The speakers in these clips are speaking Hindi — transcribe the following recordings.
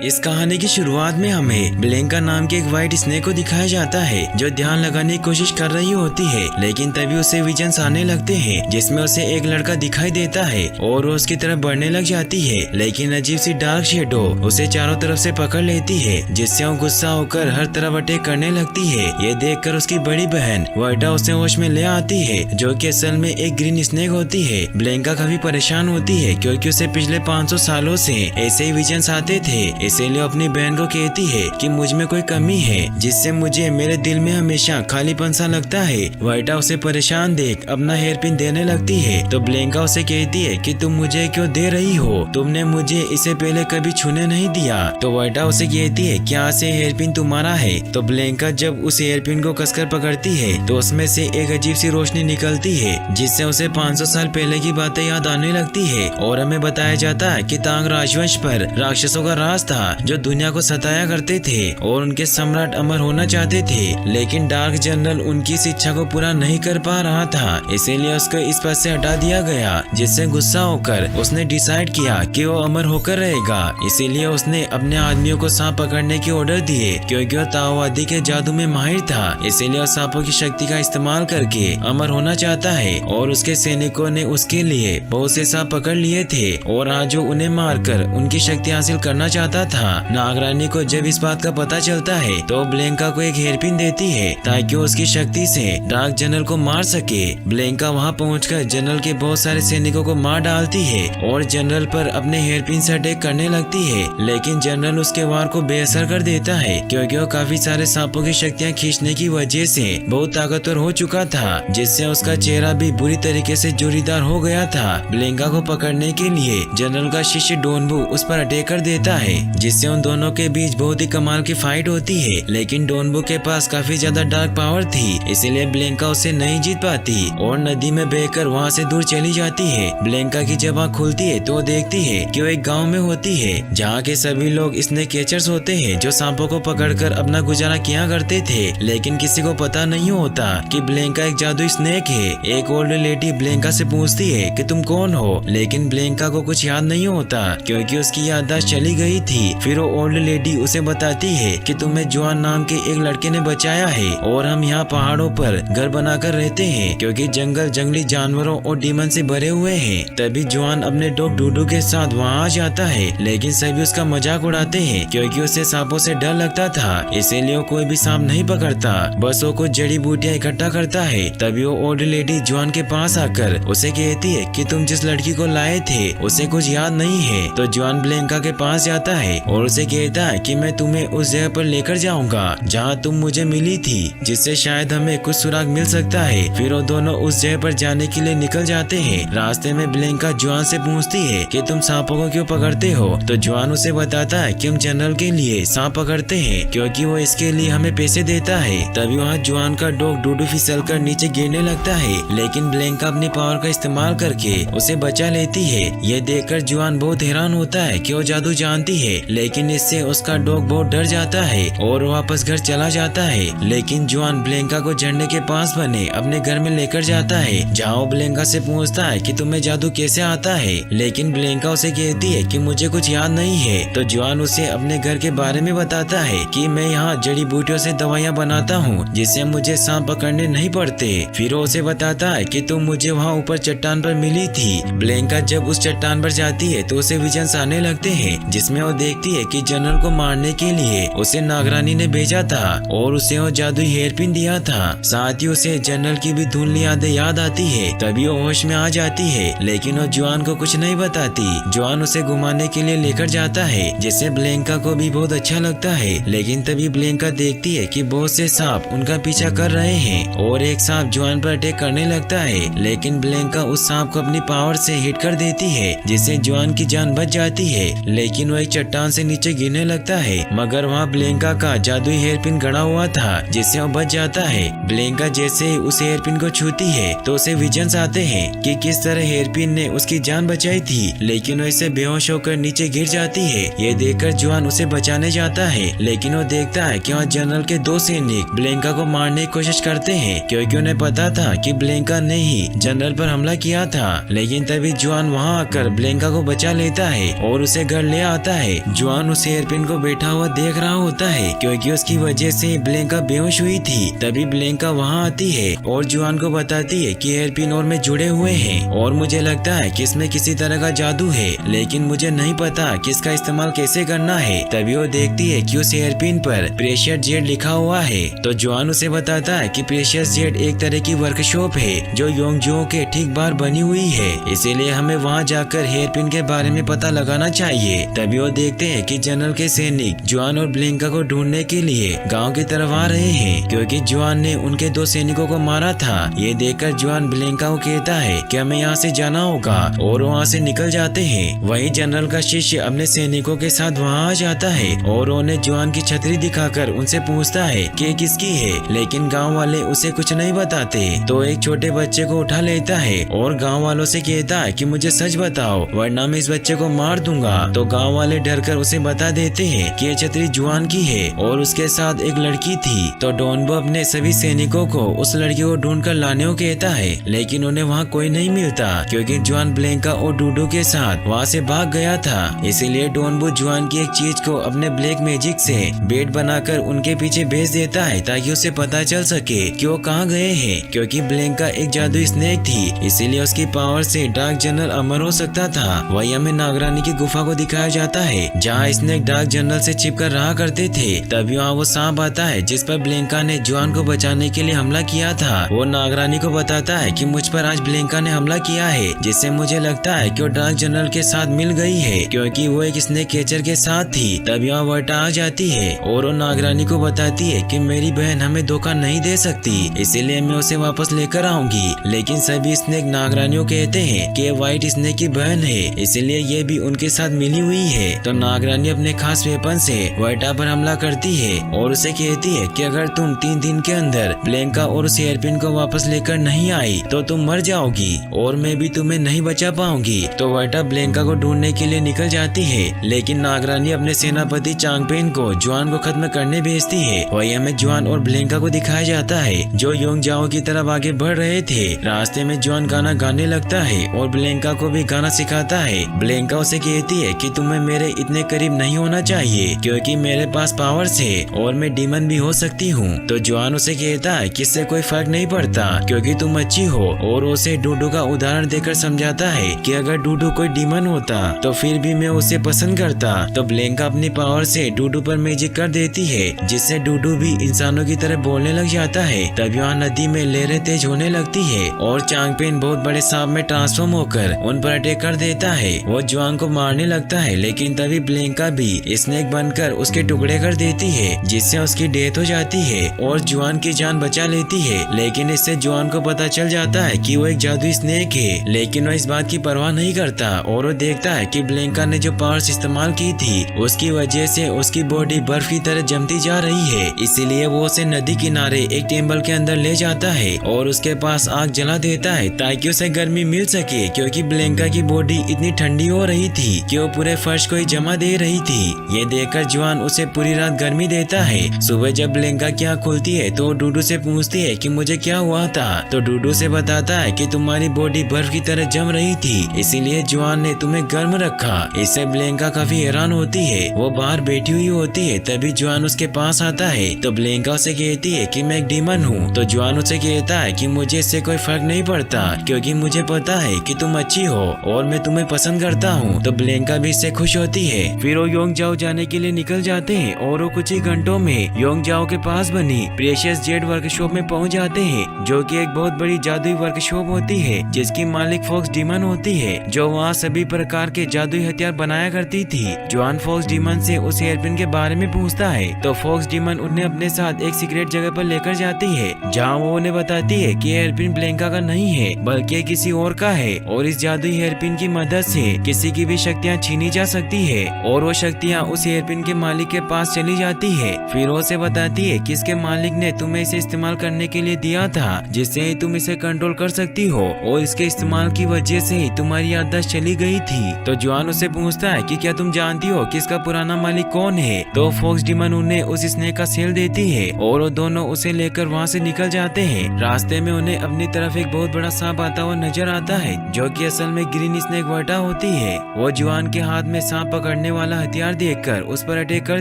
इस कहानी की शुरुआत में हमें ब्लेंका नाम के एक व्हाइट स्नेक को दिखाया जाता है जो ध्यान लगाने की कोशिश कर रही होती है, लेकिन तभी उसे विजन्स आने लगते हैं जिसमें उसे एक लड़का दिखाई देता है और वो उसकी तरफ बढ़ने लग जाती है, लेकिन अजीब सी डार्क शेडो उसे चारों तरफ से पकड़ लेती है जिससे वो गुस्सा होकर हर तरफ अटैक करने लगती है। ये देखकर उसकी बड़ी बहन वाइटा उसे होश में ले आती है जो कि असल में एक ग्रीन स्नेक होती है। ब्लेंका काफी परेशान होती है क्योंकि उसे पिछले 500 सालों से ऐसे ही विजन्स आते थे, इसीलिए अपनी बहन को कहती है कि मुझ में कोई कमी है जिससे मुझे मेरे दिल में हमेशा खालीपन सा लगता है। वाइटा उसे परेशान देख अपना हेयर पिन देने लगती है तो ब्लेंका उसे कहती है कि तुम मुझे क्यों दे रही हो, तुमने मुझे इसे पहले कभी छूने नहीं दिया। तो वाइटा उसे कहती है कि आज से हेयर पिन तुम्हारा है। तो ब्लेंका जब उस हेयर पिन को कसकर पकड़ती है तो उसमें से एक अजीब सी रोशनी निकलती है जिससे उसे 500 साल पहले की बातें याद आने लगती है और हमें बताया जाता है कि तांग राजवंश पर राक्षसों का राज था जो दुनिया को सताया करते थे और उनके सम्राट अमर होना चाहते थे, लेकिन डार्क जनरल उनकी इस इच्छा को पूरा नहीं कर पा रहा था, इसीलिए उसको इस पद से हटा दिया गया। जिससे गुस्सा होकर उसने डिसाइड किया कि वो अमर होकर रहेगा, इसीलिए उसने अपने आदमियों को सांप पकड़ने के ऑर्डर दिए क्योंकि वो ताओवादी के जादू में माहिर था, इसीलिए सांपों की शक्ति का इस्तेमाल करके अमर होना चाहता है। और उसके सैनिकों ने उसके लिए बहुत से सांप पकड़ लिए थे और आज वो उन्हें मारकर उनकी शक्ति हासिल करना चाहता था। नागरानी को जब इस बात का पता चलता है तो ब्लेंका को एक हेयर पिन देती है ताकि वो उसकी शक्ति से डार्क जनरल को मार सके। ब्लेंका वहां पहुंचकर जनरल के बहुत सारे सैनिकों को मार डालती है और जनरल पर अपने हेयर पिन से अटैक करने लगती है, लेकिन जनरल उसके वार को बेअसर कर देता है क्योंकि वो काफी सारे सांपों की शक्तियां खींचने की वजह से बहुत ताकतवर हो चुका था, जिससे उसका चेहरा भी बुरी तरीके से जोरीदार हो गया था। ब्लेंका को पकड़ने के लिए जनरल का शिष्य डोनबू उस पर अटैक कर देता है जिससे उन दोनों के बीच बहुत ही कमाल की फाइट होती है, लेकिन डोनबू के पास काफी ज्यादा डार्क पावर थी इसीलिए ब्लेंका उसे नहीं जीत पाती और नदी में बहकर वहाँ से दूर चली जाती है। ब्लेंका की जब आँख खुलती है तो देखती है कि वो एक गांव में होती है जहाँ के सभी लोग स्नेक कैचर्स होते हैं जो सांपों को पकड़कर अपना गुजारा किया करते थे, लेकिन किसी को पता नहीं होता कि ब्लेंका एक जादुई स्नेक है। एक ओल्ड लेडी ब्लेंका से पूछती है कि तुम कौन हो, लेकिन ब्लेंका को कुछ याद नहीं होता क्योंकि उसकी याददाश्त चली गई थी। फिर वो ओल्ड लेडी उसे बताती है कि तुम्हें जुआन नाम के एक लड़के ने बचाया है और हम यहाँ पहाड़ों पर घर बनाकर रहते हैं क्योंकि जंगल जंगली जानवरों और डीमन से भरे हुए हैं। तभी जुआन अपने डॉग डूडू के साथ वहाँ आ जाता है, लेकिन सभी उसका मजाक उड़ाते हैं क्योंकि उसे सांपों से डर लगता था, इसीलिए वो कोई भी सांप नहीं पकड़ता, बस वो कुछ जड़ी बूटियाँ इकट्ठा करता है। तभी वो ओल्ड लेडी जुआन के पास आकर उसे कहती है कि तुम जिस लड़की को लाए थे उसे कुछ याद नहीं है। तो जुआन ब्लेंका के पास जाता है और उसे कहता है कि मैं तुम्हें उस जगह पर लेकर जाऊंगा जहाँ तुम मुझे मिली थी, जिससे शायद हमें कुछ सुराग मिल सकता है। फिर वो दोनों उस जगह पर जाने के लिए निकल जाते हैं। रास्ते में ब्लेंका जुआन से पूछती है कि तुम सांपों को क्यों पकड़ते हो, तो जुआन उसे बताता है कि हम जनरल के लिए सांप पकड़ते हैं क्योंकि वो इसके लिए हमें पैसे देता है। तभी वहाँ जुआन का डॉग डूडू फिसल कर नीचे गिरने लगता है, लेकिन ब्लेंका अपनी पावर का इस्तेमाल करके उसे बचा लेती है। यह देखकर जुआन बहुत हैरान होता है कि वो जादू जानती है, लेकिन इससे उसका डॉग बहुत डर जाता है और वापस घर चला जाता है। लेकिन जुआन ब्लेंका को झरने के पास बने अपने घर में लेकर जाता है जहाँ वो ब्लेंका से पूछता है कि तुम्हें जादू कैसे आता है, लेकिन ब्लेंका उसे कहती है कि मुझे कुछ याद नहीं है। तो जुआन उसे अपने घर के बारे में बताता है कि मैं यहाँ जड़ी बूटियों से दवाइयाँ बनाता हूँ जिससे मुझे सांप पकड़ने नहीं पड़ते। फिर वो उसे बताता है कि तुम मुझे वहाँ ऊपर चट्टान पर मिली थी। ब्लेंका जब उस चट्टान पर जाती है तो उसे विजन्स आने लगते हैं जिसमें वो देखती है कि जनरल को मारने के लिए उसे नागरानी ने भेजा था और उसे वो जादुई हेयर पिन दिया था। साथ ही उसे जनरल की भी धुंधली यादें याद आती है। तभी वो होश में आ जाती है, लेकिन वो जुआन को कुछ नहीं बताती। जुआन उसे घुमाने के लिए लेकर जाता है जिससे ब्लेंका को भी बहुत अच्छा लगता है, लेकिन तभी ब्लेंका देखती है कि बहुत से सांप उनका पीछा कर रहे हैं और एक सांप जुआन पर अटैक करने लगता है, लेकिन ब्लेंका उस सांप को अपनी पावर से हिट कर देती है जिससे जुआन की जान बच जाती है, लेकिन वो एक चट्टान से नीचे गिरने लगता है। मगर वहाँ ब्लेंका का जादुई हेयर पिन गड़ा हुआ था जिससे वो बच जाता है। ब्लेंका जैसे ही उस हेयर पिन को छूती है तो उसे विजन्स आते हैं कि किस तरह हेयर पिन ने उसकी जान बचाई थी, लेकिन वो इससे बेहोश होकर नीचे गिर जाती है। ये देखकर जुआन उसे बचाने जाता है, लेकिन वो देखता है कि वहाँ जनरल के 2 सैनिक ब्लेंका को मारने की कोशिश करते हैं क्योंकि उन्हें पता था कि ब्लेंका ने ही जनरल पर हमला किया था। लेकिन तभी जुआन वहाँ आकर ब्लेंका को बचा लेता है और उसे घर ले आता है। जुआन उस हेयरपिन को बैठा हुआ देख रहा होता है क्योंकि उसकी वजह से ब्लैंका बेहोश हुई थी। तभी ब्लैंका वहाँ आती है और जुआन को बताती है कि हेयरपिन और मैं जुड़े हुए हैं और मुझे लगता है कि इसमें किसी तरह का जादू है, लेकिन मुझे नहीं पता कि इसका इस्तेमाल कैसे करना है। तभी वो देखती है कि उस हेयरपिन पर प्रेशियस जेड लिखा हुआ है। तो जुआन उसे बताता है कि प्रेशियस जेड एक तरह की वर्कशॉप है जो योंगजुओ के ठीक बाहर बनी हुई है, इसीलिए हमें वहाँ जाकर हेयरपिन के बारे में पता लगाना चाहिए। तभी वो देखते हैं कि जनरल के सैनिक जुआन और ब्लैंका को ढूंढने के लिए गांव की तरफ आ रहे हैं क्योंकि जुआन ने उनके 2 सैनिकों को मारा था। ये देखकर जुआन ब्लैंका को कहता है कि हमें यहाँ से जाना होगा और वहाँ से निकल जाते हैं। वहीं जनरल का शिष्य अपने सैनिकों के साथ वहाँ आ जाता है और उन्हें जुआन की छतरी दिखाकर उनसे पूछता है कि किसकी है, लेकिन गाँव वाले उसे कुछ नहीं बताते। तो एक छोटे बच्चे को उठा लेता है और गाँव वालों से कहता है कि मुझे सच बताओ वरना मैं इस बच्चे को मार दूंगा। तो गाँव वाले डरकर उसे बता देते हैं कि ये छतरी जुआन की है और उसके साथ एक लड़की थी। तो डोनबो अपने सभी सैनिकों को उस लड़की को ढूंढ कर लाने को कहता है, लेकिन उन्हें वहाँ कोई नहीं मिलता क्योंकि जुआन ब्लैंका और डूडू के साथ वहाँ से भाग गया था। इसीलिए डोनबो जुआन की एक चीज को अपने ब्लैक मैजिक से बेट बनाकर उनके पीछे भेज देता है ताकि उसे पता चल सके कि वो कहाँ गए हैं। क्योंकि ब्लैंका एक जादुई स्नेक थी इसीलिए उसकी पावर से डार्क जनरल अमर हो सकता था। वही हमें नागरानी की गुफा को दिखाया जाता है जहाँ स्नेक डार्क जनरल से छिपकर रहा करते थे। तभी वहाँ वो सांप आता है जिस पर ब्लैंका ने जुआन को बचाने के लिए हमला किया था। वो नागरानी को बताता है कि मुझ पर आज ब्लैंका ने हमला किया है, जिससे मुझे लगता है कि वो डार्क जनरल के साथ मिल गई है क्योंकि वो एक स्नेक कैचर के साथ थी। तभी वहाँ वर्टा आ जाती है और वो नागरानी को बताती है कि मेरी बहन हमें धोखा नहीं दे सकती, इसीलिए मैं उसे वापस लेकर आऊंगी। लेकिन सभी स्नेक नागरानियों कहते हैं कि व्हाइट स्नेक की बहन है, इसीलिए ये भी उनके साथ मिली हुई है। तो नागरानी अपने खास वेपन से वर्टा पर हमला करती है और उसे कहती है कि अगर तुम 3 दिन के अंदर ब्लैंका और उस हेयरपिन को वापस लेकर नहीं आई तो तुम मर जाओगी और मैं भी तुम्हें नहीं बचा पाऊंगी। तो वर्टा ब्लैंका को ढूंढने के लिए निकल जाती है, लेकिन नागरानी अपने सेनापति चांगपेन को जुआन को खत्म करने भेजती है। वही हमें जुआन और ब्लैंका को दिखाया जाता है जो योंगजाओ की तरफ आगे बढ़ रहे थे। रास्ते में जुआन गाना गाने लगता है और ब्लैंका को भी गाना सिखाता है। ब्लैंका उसे कहती है कि तुम्हें मेरे इतने करीब नहीं होना चाहिए क्योंकि मेरे पास पावर्स है और मैं डीमन भी हो सकती हूँ। तो जुआन उसे कहता है कि इससे कोई फर्क नहीं पड़ता क्योंकि तुम अच्छी हो और उसे डूडू का उदाहरण देकर समझाता है कि अगर डूडू कोई डीमन होता तो फिर भी मैं उसे पसंद करता। तो ब्लैंका अपनी पावर से डूडू पर मैजिक कर देती है जिससे डूडू भी इंसानों की तरह बोलने लग जाता है। तभी वहाँ नदी में लहरें तेज होने लगती है और चांगपेन बहुत बड़े सांप में ट्रांसफॉर्म होकर उन पर अटैक कर देता है। वो जुआन को मारने लगता है, लेकिन तभी ब्लैंका भी स्नेक बनकर उसके टुकड़े कर देती है जिससे उसकी डेथ हो जाती है और जुआन की जान बचा लेती है। लेकिन इससे जुआन को पता चल जाता है कि वो एक जादुई स्नेक है, लेकिन वो इस बात की परवाह नहीं करता और वो देखता है कि ब्लैंका ने जो पावर्स इस्तेमाल की थी उसकी वजह से उसकी बॉडी बर्फ की तरह जमती जा रही है। इसीलिए वो उसे नदी किनारे एक टेम्पल के अंदर ले जाता है और उसके पास आग जला देता है ताकि उसे गर्मी मिल सके क्योंकि ब्लैंका की बॉडी इतनी ठंडी हो रही थी कि वो पूरे फर्श को ही जमा दे रही थी। ये देखकर जुआन उसे पूरी रात गर्मी देता है। सुबह जब ब्लैंका की आँख खुलती है तो डूडू से पूछती है कि मुझे क्या हुआ था। तो डूडू से बताता है कि तुम्हारी बॉडी बर्फ की तरह जम रही थी इसीलिए जुआन ने तुम्हें गर्म रखा। इससे ब्लैंका काफी हैरान होती है, वो बाहर बैठी हुई होती है। तभी जुआन उसके पास आता है तो ब्लैंका उसे कहती है कि मैं एक डीमन हूँ। तो जुआन उसे कहता है कि मुझे इससे कोई फर्क नहीं पड़ता क्योंकि मुझे पता है कि तुम अच्छी हो और मैं तुम्हें पसंद करता हूँ। तो ब्लैंका भी इससे खुश होती है। फिर वो योंगजाओ जाने के लिए निकल जाते हैं और वो कुछ ही घंटों में योंगजाओ के पास बनी प्रेशियस जेड वर्कशॉप में पहुँच जाते हैं जो कि एक बहुत बड़ी जादुई वर्कशॉप होती है जिसकी मालिक फॉक्स डीमन होती है जो वहाँ सभी प्रकार के जादुई हथियार बनाया करती थी। जुआन फॉक्स डीमन से उस हेयरपिन के बारे में पूछता है तो फॉक्स डीमन उन्हें अपने साथ एक सीक्रेट जगह पर लेकर जाती है जहाँ वो उन्हें बताती है कि हेयरपिन ब्लैंका का नहीं है बल्कि किसी और का है और इस जादुई हेयरपिन की मदद से किसी की भी शक्तियाँ छीनी जा सकती है और वो शक्तियाँ उस हेयरपिन के मालिक के पास चली जाती है। फिर वो उसे बताती है कि इसके मालिक ने तुम्हें इसे इस्तेमाल करने के लिए दिया था जिससे ही तुम इसे कंट्रोल कर सकती हो और इसके इस्तेमाल की वजह से ही तुम्हारी याददाश्त चली गई थी। तो जुआन उससे पूछता है कि क्या तुम जानती हो कि इसका पुराना मालिक कौन है। तो फॉक्स डीमन उन्हें उस स्नेक का सेल देती है और वो दोनों उसे लेकर वहाँ से निकल जाते हैं। रास्ते में उन्हें अपनी तरफ एक बहुत बड़ा सांप आता हुआ नजर आता है जो कि असल में ग्रीन स्नेक वर्टा होती है। वो जुआन के हाथ में सांप पकड़ने पड़ने वाला हथियार देखकर उस पर अटैक कर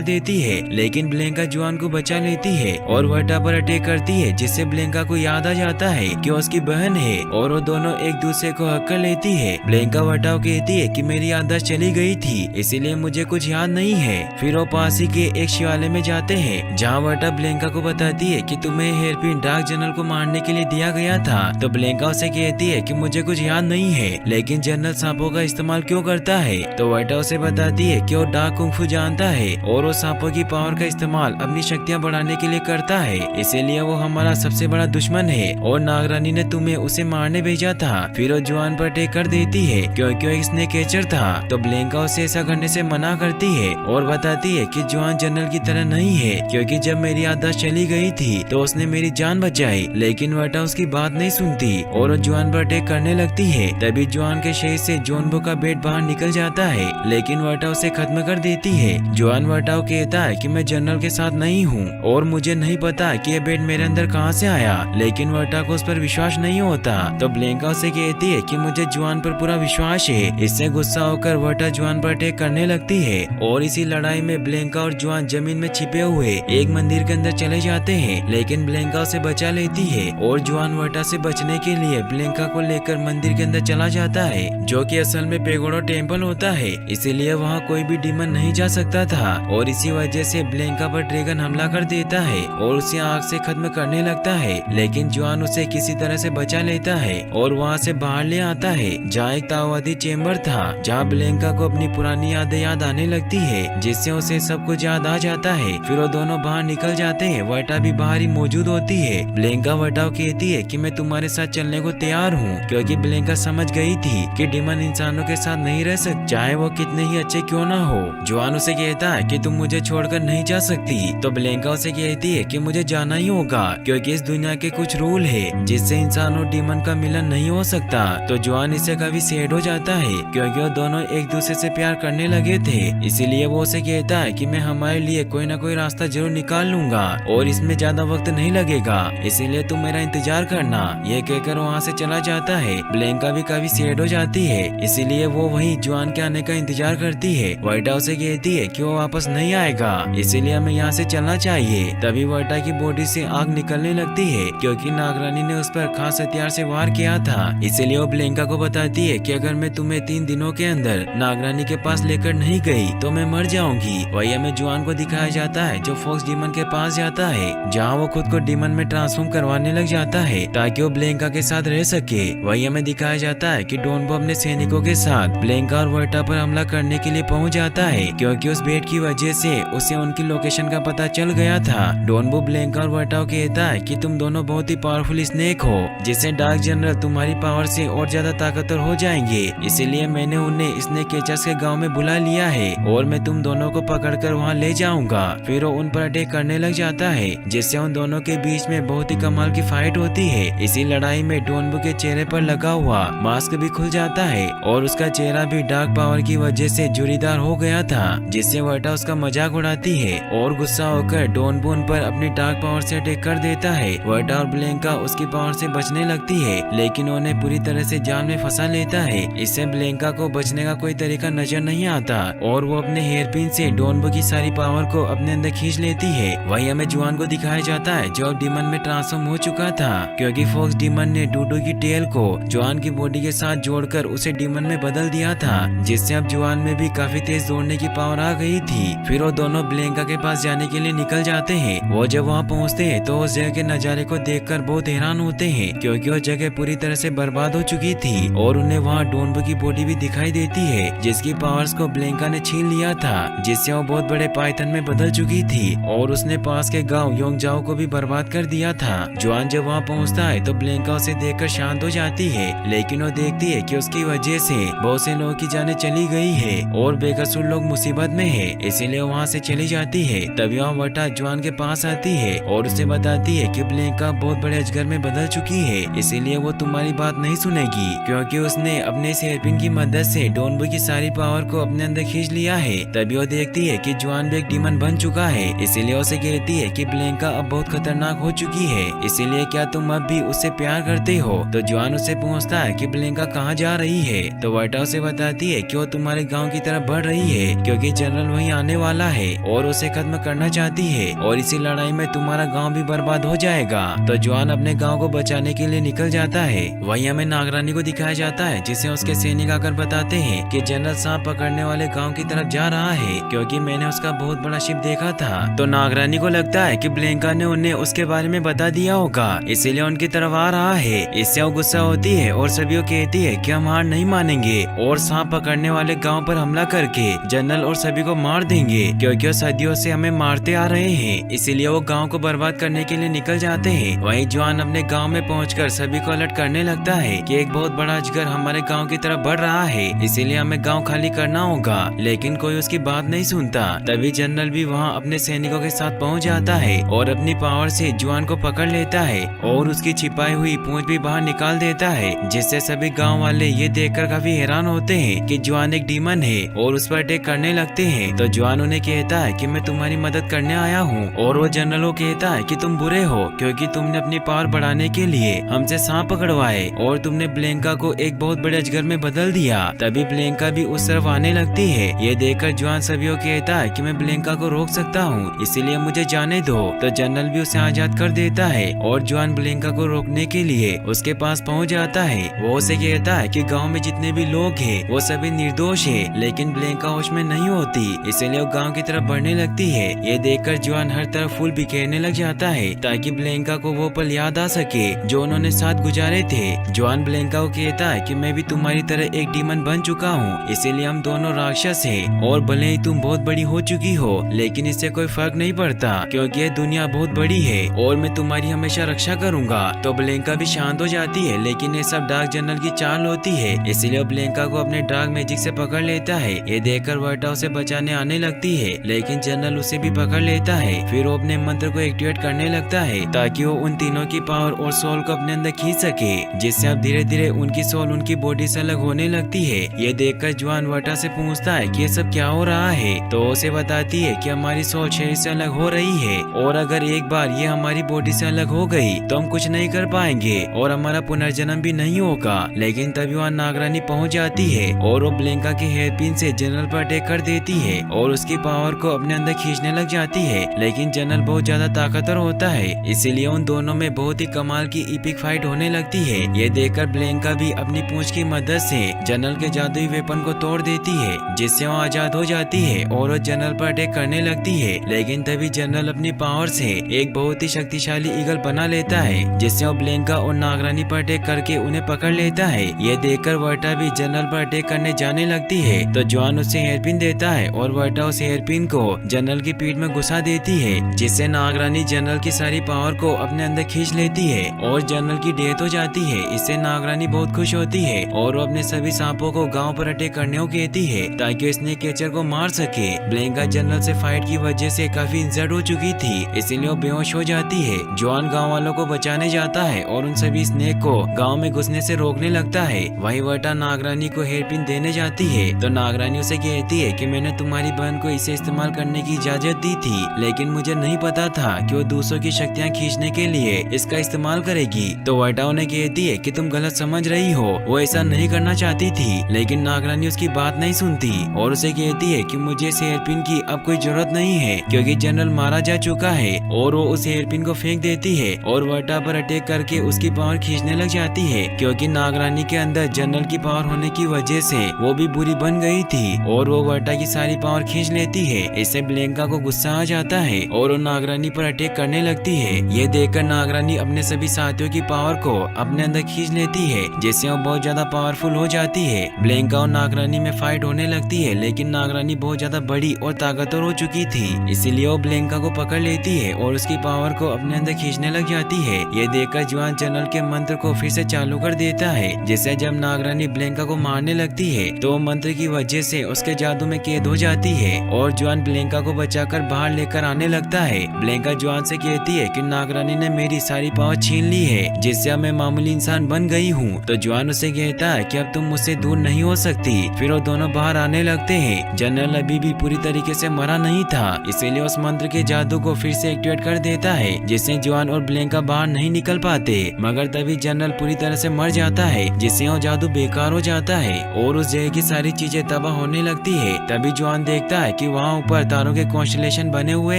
देती है, लेकिन ब्लेंका जुआन को बचा लेती है और वर्टा पर अटैक करती है, जिससे ब्लेंका को याद आ जाता है कि उसकी बहन है और वो दोनों एक दूसरे को हक कर लेती है। ब्लेंका वर्टा को कहती है कि मेरी याददाश्त चली गई थी, इसीलिए मुझे कुछ याद नहीं है। फिर वो पास ही के एक शिवालय में जाते हैं, जहाँ वर्टा ब्लेंका को बताती है कि तुम्हें हेयरपिन डार्क जनरल को मारने के लिए दिया गया था। तो ब्लेंका उसे कहती है कि मुझे कुछ याद नहीं है, लेकिन जनरल सांपों का इस्तेमाल क्यों करता है। तो वर्टा उसे बताती है कि वो डार्क कुंग-फू जानता है और वो सांपों की पावर का इस्तेमाल अपनी शक्तियाँ बढ़ाने के लिए करता है, इसीलिए वो हमारा सबसे बड़ा दुश्मन है और नागरानी ने तुम्हें उसे मारने भेजा था। फिर वो जुआन पर अटैक कर देती है क्योंकि वो एक स्नेक कैचर था। तो ब्लेंका उसे ऐसा करने से मना करती है और बताती है कि जुआन जनरल की तरह नहीं है, क्योंकि जब मेरी याददाश्त चली गई थी तो उसने मेरी जान बचाई, लेकिन वर्टा उसकी बात नहीं सुनती और वो जुआन पर अटैक करने लगती है। तभी जुआन के शरीर से जोनबो का बेट बाहर निकल जाता है, लेकिन वर्टा उसे खत्म कर देती है। जुआन वर्टा को कहता है कि मैं जनरल के साथ नहीं हूँ और मुझे नहीं पता कि ये बेट मेरे अंदर कहाँ से आया, लेकिन वर्टा को उस पर विश्वास नहीं होता। तो ब्लेंका उसे कहती है कि मुझे जुआन पर पूरा विश्वास है। इससे गुस्सा होकर वर्टा जुआन पर अटैक करने लगती है और इसी लड़ाई में ब्लेंका और जुआन जमीन में छिपे हुए एक मंदिर के अंदर चले जाते हैं, लेकिन ब्लेंका उसे बचा लेती है और जुआन वर्टा से बचने के लिए ब्लेंका को लेकर मंदिर के अंदर चला जाता है, जो कि असल में पेगोडा टेम्पल होता है, इसीलिए वहाँ कोई भी डीमन नहीं जा सकता था। और इसी वजह से ब्लेंका पर ड्रैगन हमला कर देता है और उसे आग से खत्म करने लगता है, लेकिन जुआन उसे किसी तरह से बचा लेता है और वहाँ से बाहर ले आता है, जहाँ एक ताओवादी चेम्बर था, जहाँ ब्लेंका को अपनी पुरानी यादें याद आने लगती है, जिससे उसे सब कुछ याद आ जाता है। फिर वो दोनों बाहर निकल जाते हैं। वर्टा भी बाहर ही मौजूद होती है। ब्लेंका वर्टा को कहती है कि मैं तुम्हारे साथ चलने को तैयार हूँ, क्योंकि ब्लेंका समझ गई थी कि डीमन इंसानों के साथ नहीं रह सकते, चाहे वो कितने ही अच्छे क्यों ना हो। जुआन उसे कहता है कि तुम मुझे छोड़कर नहीं जा सकती। तो ब्लेंका उसे कहती है कि मुझे जाना ही होगा, क्योंकि इस दुनिया के कुछ रूल है जिससे इंसान और डीमन का मिलन नहीं हो सकता। तो जुआन इससे काफी सैड हो जाता है, क्योंकि वो दोनों एक दूसरे से प्यार करने लगे थे, इसीलिए वो उसे कहता है कि मैं हमारे लिए कोई ना कोई रास्ता जरूर निकाल लूंगा और इसमें ज्यादा वक्त नहीं लगेगा, इसीलिए तुम मेरा इंतजार करना। ये कहकर वहाँ से चला जाता है। ब्लेंका भी काफी सैड हो जाती है, इसीलिए वो वही जुआन के आने का इंतजार करती है। वर्टा उसे कहती है कि वो वापस नहीं आएगा, इसीलिए हमें यहाँ से चलना चाहिए। तभी वर्टा की बॉडी से आग निकलने लगती है, क्योंकि नागरानी ने उस पर खास हथियार से वार किया था। इसीलिए वो ब्लेंका को बताती है कि अगर मैं तुम्हें 3 दिनों के अंदर नागरानी के पास लेकर नहीं गई तो मैं मर जाऊंगी। वही हमें जुआन को दिखाया जाता है, जो फॉक्स डीमन के पास जाता है, जहाँ वो खुद को डीमन में ट्रांसफॉर्म करवाने लग जाता है ताकि वो ब्लेंका के साथ रह सके। वही हमें दिखाया जाता है कि डोनबो अपने सैनिकों के साथ ब्लेंका और वर्टा पर हमला करने के लिए पहुंच जाता है, क्योंकि उस बेट की वजह से उसे उनकी लोकेशन का पता चल गया था। डोनबो ब्लेंका और वर्टा को कहता है कि तुम दोनों बहुत ही पावरफुल स्नेक हो, जिससे डार्क जनरल तुम्हारी पावर से और ज्यादा ताकतवर हो जाएंगे, इसीलिए मैंने उन्हें स्नेक कैचर्स के गांव में बुला लिया है और मैं तुम दोनों को पकड़कर वहां ले जाऊंगा। फिर वो उन पर अटैक करने लग जाता है, जिससे उन दोनों के बीच में बहुत ही कमाल की फाइट होती है। इसी लड़ाई में डोनबो के चेहरे पर लगा हुआ मास्क भी खुल जाता है और उसका चेहरा भी डार्क पावर की वजह से जुरीदार हो गया था, जिससे वर्टा उसका मजाक उड़ाती है और गुस्सा होकर डोनबो उन पर अपनी डार्क पावर से अटैक कर देता है। वर्टा और ब्लेंका उसकी पावर से बचने लगती है, लेकिन उन्हें पूरी तरह से जाल में फंसा लेता है। इससे ब्लेंका को बचने का कोई तरीका नजर नहीं आता और वो अपने हेयरपिन से डोनबो की सारी पावर को अपने अंदर खींच लेती है। वही हमें जुआन को दिखाया जाता है, जो अब डीमन में ट्रांसफॉर्म हो चुका था, क्योंकि फॉक्स डीमन ने डूडू की टेल को जुआन की बॉडी के साथ जोड़कर उसे डीमन में बदल दिया था, जिससे अब जुआन में भी काफी तेज दौड़ने की पावर आ गई थी। फिर वो दोनों ब्लेंका के पास जाने के लिए निकल जाते हैं। वो जब वहाँ पहुँचते हैं तो उस जगह के नजारे को देखकर बहुत हैरान होते हैं, क्योंकि वो जगह पूरी तरह से बर्बाद हो चुकी थी और उन्हें वहाँ डोनबो की बॉडी भी दिखाई देती है, जिसकी पावर्स को ब्लेंका ने छीन लिया था, जिससे वो बहुत बड़े पाइथन में बदल चुकी थी और उसने पास के गांव योंगजाओ को भी बर्बाद कर दिया था। जुआन जब वहाँ पहुँचता है तो ब्लेंका उसे देखकर शांत हो जाती है, लेकिन वो देखती है कि उसकी वजह से बहुत से लोगों की जानें चली गई है और बेकसूर लोग मुसीबत में है, इसीलिए वहाँ से चली जाती है। तभी वहाँ वर्टा जुआन के पास आती है और उसे बताती है कि ब्लेंका बहुत बड़े अजगर में बदल चुकी है, इसीलिए वो तुम्हारी बात नहीं सुनेगी, क्योंकि उसने अपने हेयरपिन की मदद से डोनबो की सारी पावर को अपने अंदर खींच लिया है। तभी वो देखती है कि जुआन भी एक डीमन बन चुका है, इसीलिए उसे कहती है कि ब्लेंका अब बहुत खतरनाक हो चुकी है, इसीलिए क्या तुम अब भी उससे प्यार करते हो। तो जुआन उससे पूछता है कि ब्लेंका कहाँ जा रही है। तो वर्टा उसे बताती है कि वो तुम्हारे गांव की तरफ तरफ बढ़ रही है क्योंकि जनरल वहीं आने वाला है और उसे खत्म करना चाहती है और इसी लड़ाई में तुम्हारा गांव भी बर्बाद हो जाएगा। तो जॉन अपने गांव को बचाने के लिए निकल जाता है। वहीं हमें नागरानी को दिखाया जाता है जिसे उसके सैनिक आकर बताते हैं कि जनरल सांप पकड़ने वाले गांव की तरफ जा रहा है क्योंकि मैंने उसका बहुत बड़ा शिप देखा था। तो नागरानी को लगता है कि ब्लेंका ने उन्हें उसके बारे में बता दिया होगा, इसीलिए उनकी तरफ आ रहा है। इससे वो गुस्सा होती है और सभी को कहती है कि हम हार नहीं मानेंगे और सांप पकड़ने वाले गांव पर हमला करके जनरल और सभी को मार देंगे क्योंकि वो सदियों से हमें मारते आ रहे हैं। इसीलिए वो गांव को बर्बाद करने के लिए निकल जाते हैं। वहीं जॉन अपने गांव में पहुंचकर सभी को अलर्ट करने लगता है कि एक बहुत बड़ा अजगर हमारे गांव की तरफ बढ़ रहा है, इसीलिए हमें गांव खाली करना होगा। लेकिन कोई उसकी बात नहीं सुनता। तभी जनरल भी वहां अपने सैनिकों के साथ पहुंच जाता है और अपनी पावर से जॉन को पकड़ लेता है और उसकी छिपाई हुई पूंछ भी बाहर निकाल देता है, जिससे सभी गांव वाले ये देखकर काफी हैरान होते हैं कि जॉन एक डीमन है और उस पर अटैक करने लगते हैं। तो जॉन उन्हें कहता है कि मैं तुम्हारी मदद करने आया हूँ और वो जनरल को कहता है कि तुम बुरे हो क्योंकि तुमने अपनी पावर बढ़ाने के लिए हमसे सांप पकड़वाए और तुमने ब्लेंका को एक बहुत बड़े अजगर में बदल दिया। तभी ब्लेंका भी उस तरफ आने लगती है। ये देखकर जॉन सभी को कहता है कि मैं ब्लेंका को रोक सकता हूँ, इसीलिए मुझे जाने दो। तो जनरल भी उसे आजाद कर देता है और जॉन ब्लेंका को रोकने के लिए उसके पास पहुँच जाता है। वो उसे कहता है कि गाँव में जितने भी लोग हैं वो सभी निर्दोष है, लेकिन ब्लेंका होश में नहीं होती, इसीलिए वो गाँव की तरफ बढ़ने लगती है। ये देखकर जॉन हर तरफ फूल बिखेरने लग जाता है ताकि ब्लेंका को वो पल याद आ सके जो उन्होंने साथ गुजारे थे। जॉन ब्लेंका को कहता है कि मैं भी तुम्हारी तरह एक डीमन बन चुका हूँ, इसीलिए हम दोनों राक्षस हैं और भले ही तुम बहुत बड़ी हो चुकी हो लेकिन इससे कोई फर्क नहीं पड़ता क्योंकि ये दुनिया बहुत बड़ी है और मैं तुम्हारी हमेशा रक्षा करूंगा। तो ब्लेंका भी शांत हो जाती है, लेकिन ये सब डार्क जनरल की चाल होती है, इसीलिए ब्लेंका को अपने डार्क मैजिक से पकड़ लेता है। ये देखकर वर्टा उसे बचाने आने लगती है, लेकिन जनरल उसे भी पकड़ लेता है। फिर वो अपने मंत्र को एक्टिवेट करने लगता है ताकि वो उन तीनों की पावर और सोल को अपने अंदर खींच सके, जिससे अब धीरे धीरे उनकी सोल उनकी बॉडी से अलग होने लगती है। ये देखकर जॉन वर्टा से पूछता है कि ये सब क्या हो रहा है। तो उसे बताती है कि हमारी सोल शरीर से अलग हो रही है और अगर एक बार ये हमारी बॉडी से अलग हो गई तो हम कुछ नहीं कर पाएंगे और हमारा पुनर्जन्म भी नहीं होगा। लेकिन तभी वहाँ नागरानी पहुँच जाती है और वो ब्लेंका के हेयर पिन से जनरल पर अटैक कर देती है और उसकी पावर को अपने अंदर खींचने लग जाती है। लेकिन जनरल बहुत ज्यादा ताकतवर होता है, इसीलिए उन दोनों में बहुत ही कमाल की इपिक फाइट होने लगती है। ये देखकर ब्लेंका भी अपनी पूंछ की मदद से जनरल के जादुई वेपन को तोड़ देती है, जिससे वो आजाद हो जाती है और वो जनरल पर अटैक करने लगती है। लेकिन तभी जनरल अपनी पावर से एक बहुत ही शक्तिशाली ईगल बना लेता है, जिससे वो ब्लेंका और नागरानी पर अटैक करके उन्हें पकड़ लेता है। ये देखकर वर्टा भी जनरल पर अटैक करने जाने लगती है। तो जॉन उसे हेयरपिन देता है और वर्टा उस हेयरपिन को जनरल की पीठ में घुसा देती है, जिससे नागरानी जनरल की सारी पावर को अपने अंदर खींच लेती है और जनरल की डेथ हो जाती है। इससे नागरानी बहुत खुश होती है और वो अपने सभी सांपों को गांव पर अटैक करने को कहती है ताकि स्नेक कैचर को मार सके। ब्लेंका जनरल से फाइट की वजह से काफी इंजर्ड हो चुकी थी, इसीलिए वो बेहोश हो जाती है। जॉन गाँव वालों को बचाने जाता है और उन सभी स्नेक को गाँव में घुसने से रोकने लगता है। वही वर्टा नागरानी को हेयरपिन देने जाती है तो नागरानी उसे कहती है कि मैंने तुम्हारी बहन को इसे इस्तेमाल करने की इजाजत दी थी, लेकिन मुझे नहीं पता था कि वो दूसरों की शक्तियाँ खींचने के लिए इसका इस्तेमाल करेगी। तो वर्टा उन्हें कहती है कि तुम गलत समझ रही हो, वो ऐसा नहीं करना चाहती थी। लेकिन नागरानी उसकी बात नहीं सुनती और उसे कहती है कि मुझे इस हेयरपिन की अब कोई जरूरत नहीं है क्योंकि जनरल मारा जा चुका है, और वो उस हेयरपिन को फेंक देती है और वर्टा पर अटैक करके उसकी पावर खींचने लग जाती है क्योंकि नागरानी के अंदर जनरल की पावर होने की वजह से वो भी बुरी बन गई थी और वो वर्टा की सारी पावर खींच लेती है। इससे ब्लेंका को गुस्सा आ जाता है और वो नागरानी पर अटैक करने लगती है। ये देखकर नागरानी अपने सभी साथियों की पावर को अपने अंदर खींच लेती है, जिससे वो बहुत ज्यादा पावरफुल हो जाती है। ब्लेंका और नागरानी में फाइट होने लगती है, लेकिन नागरानी बहुत ज्यादा बड़ी और ताकतवर हो चुकी थी, इसीलिए वो ब्लेंका को पकड़ लेती है और उसकी पावर को अपने अंदर खींचने लग जाती है। ये देखकर जॉन जनरल के मंत्र को फिर से चालू कर देता है, जिससे जब नागरानी ब्लेंका को मारने लगती है तो मंत्र की वजह से उसके जादू में कैद हो जाती है और जॉन ब्लेंका को बचाकर बाहर लेकर आने लगता है। ब्लेंका जॉन से कहती है कि नागरानी ने मेरी सारी पावर छीन ली है, जिससे अब मैं मामूली इंसान बन गई हूँ। तो जॉन उसे कहता है कि अब तुम मुझसे दूर नहीं हो सकती। फिर वो दोनों बाहर आने लगते हैं। जनरल अभी भी पूरी तरीके से मरा नहीं था, इसीलिए उस मंत्र के जादू को फिर से एक्टिवेट कर देता है, जिससे जॉन और ब्लेंका बाहर नहीं निकल पाते। मगर तभी जनरल पूरी तरह से मर जाता है, जिससे वो जादू बेकार हो जाता है और उस जगह की सारी चीजें तबाह होने लगती है। तभी जॉन देखता है कि वहाँ ऊपर तारों के कॉन्स्टेलेशन बने हुए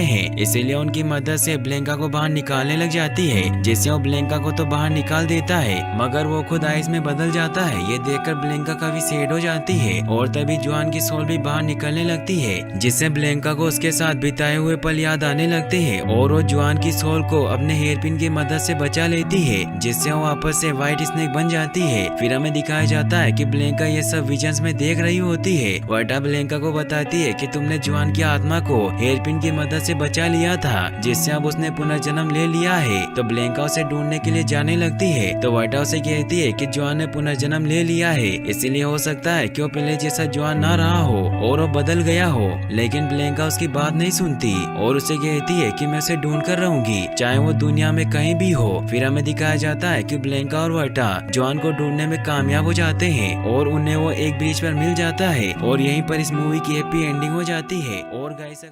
हैं, इसीलिए उनकी मदद से ब्लेंका को बाहर निकालने लग जाती है, जिससे वो ब्लेंका को तो बाहर निकाल देता है मगर वो खुद आइस में बदल जाता है। ये देखकर ब्लेंका काफी सैड हो जाती है और तभी जॉन की सोल भी बाहर निकलने लगती है, जिससे ब्लेंका को उसके साथ बिताए हुए पल याद आने लगते हैं और वो जॉन की सोल को अपने हेयरपिन की मदद से बचा लेती है, जिससे वो वापस से व्हाइट स्नेक बन जाती है। फिर हमें दिखाया जाता है कि ब्लेंका ये सब विजन्स में देख रही होती है। वर्टा ब्लेंका को बताती है कि तुमने जॉन की आत्मा को हेयरपिन की मदद से बचा लिया था, जिससे अब उसने पुनर्जन्म ले लिया है। तो ब्लेंका उसे ढूंढने के लिए जाने लगती है। तो वर्टा उसे कहती है कि जॉन ने पुनर्जन्म ले लिया है, इसीलिए हो सकता है कि वो पहले जैसा जॉन ना रहा हो और वो बदल गया हो। लेकिन ब्लेंका उसकी बात नहीं सुनती और उसे कहती है कि मैं उसे ढूंढ कर रहूंगी, चाहे वो दुनिया में कहीं भी हो। फिर हमें दिखाया जाता है कि ब्लेंका और वर्टा जॉन को ढूंढने में कामयाब हो जाते हैं और उन्हें वो एक ब्रिज पर मिल जाता है और यहीं पर इस मूवी की हैप्पी एंडिंग हो जाती है। और गाइस